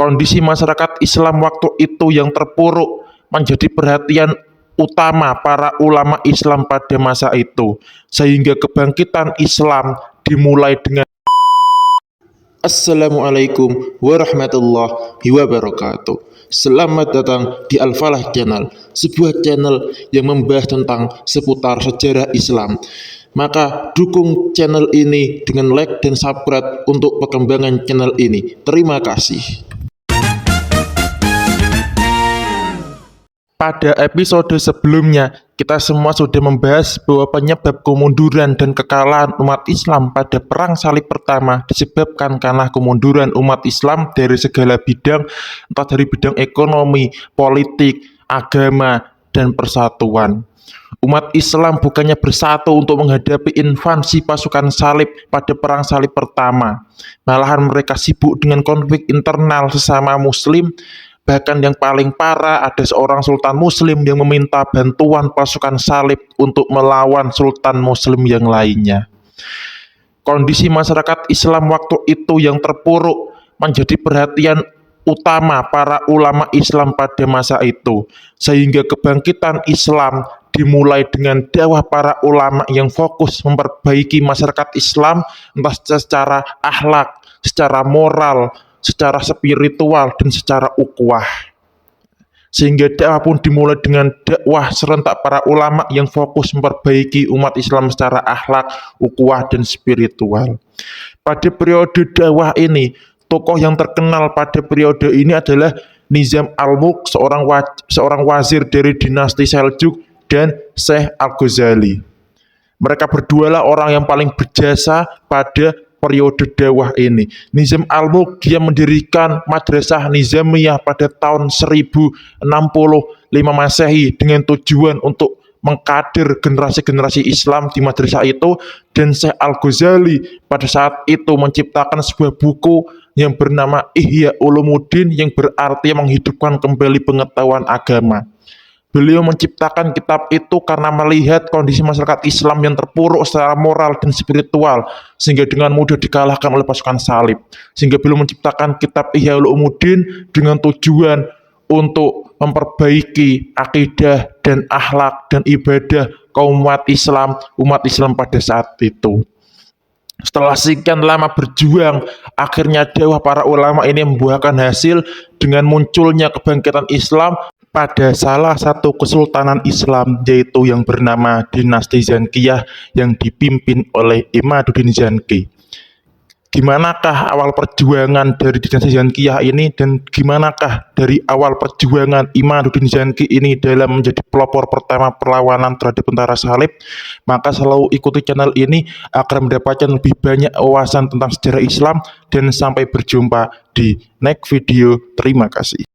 Kondisi masyarakat Islam waktu itu yang terpuruk menjadi perhatian utama para ulama Islam pada masa itu, sehingga kebangkitan Islam dimulai dengan Assalamualaikum warahmatullahi wabarakatuh. Selamat datang di Al-Falah Channel, sebuah channel yang membahas tentang seputar sejarah Islam. Maka dukung channel ini dengan like dan subscribe untuk perkembangan channel ini. Terima kasih. Pada episode sebelumnya, kita semua sudah membahas bahwa penyebab kemunduran dan kekalahan umat Islam pada Perang Salib pertama disebabkan karena kemunduran umat Islam dari segala bidang, entah dari bidang ekonomi, politik, agama, dan persatuan. Umat Islam bukannya bersatu untuk menghadapi invasi pasukan salib pada Perang Salib pertama. Malahan mereka sibuk dengan konflik internal sesama muslim. Bahkan yang paling parah, ada seorang sultan muslim yang meminta bantuan pasukan salib untuk melawan sultan muslim yang lainnya. Kondisi masyarakat Islam waktu itu yang terpuruk menjadi perhatian utama para ulama Islam pada masa itu, sehingga kebangkitan Islam dimulai dengan dakwah para ulama yang fokus memperbaiki masyarakat Islam, entah secara akhlak, secara moral, secara spiritual, dan secara ukhuwah. Sehingga dakwah pun dimulai dengan dakwah serentak para ulama yang fokus memperbaiki umat Islam secara akhlak, ukhuwah, dan spiritual. Pada periode dakwah ini, tokoh yang terkenal pada periode ini adalah Nizam al-Mulk, seorang wazir dari dinasti Seljuk, dan Syekh Al-Ghazali. Mereka berdualah orang yang paling berjasa pada periode dakwah ini. Nizam al-Mulk dia mendirikan Madrasah Nizamiyah pada tahun 1065 Masehi dengan tujuan untuk mengkader generasi-generasi Islam di madrasah itu, dan Syekh Al-Ghazali pada saat itu menciptakan sebuah buku yang bernama Ihya Ulumuddin, yang berarti menghidupkan kembali pengetahuan agama. Beliau menciptakan kitab itu karena melihat kondisi masyarakat Islam yang terpuruk secara moral dan spiritual, sehingga dengan mudah dikalahkan oleh pasukan salib. Sehingga beliau menciptakan kitab Ihya Ulumuddin dengan tujuan untuk memperbaiki akidah dan akhlak dan ibadah kaum umat Islam pada saat itu. Setelah sekian lama berjuang, akhirnya dakwah para ulama ini membuahkan hasil dengan munculnya kebangkitan Islam pada salah satu kesultanan Islam, yaitu yang bernama Dinasti Zankiyah yang dipimpin oleh Imaduddin Zanki. Gimanakah awal perjuangan dari Dinasti Zankiyah ini, dan gimanakah dari awal perjuangan Imaduddin Zanki ini dalam menjadi pelopor pertama perlawanan terhadap tentara salib? Maka selalu ikuti channel ini agar mendapatkan lebih banyak wawasan tentang sejarah Islam, dan sampai berjumpa di next video. Terima kasih.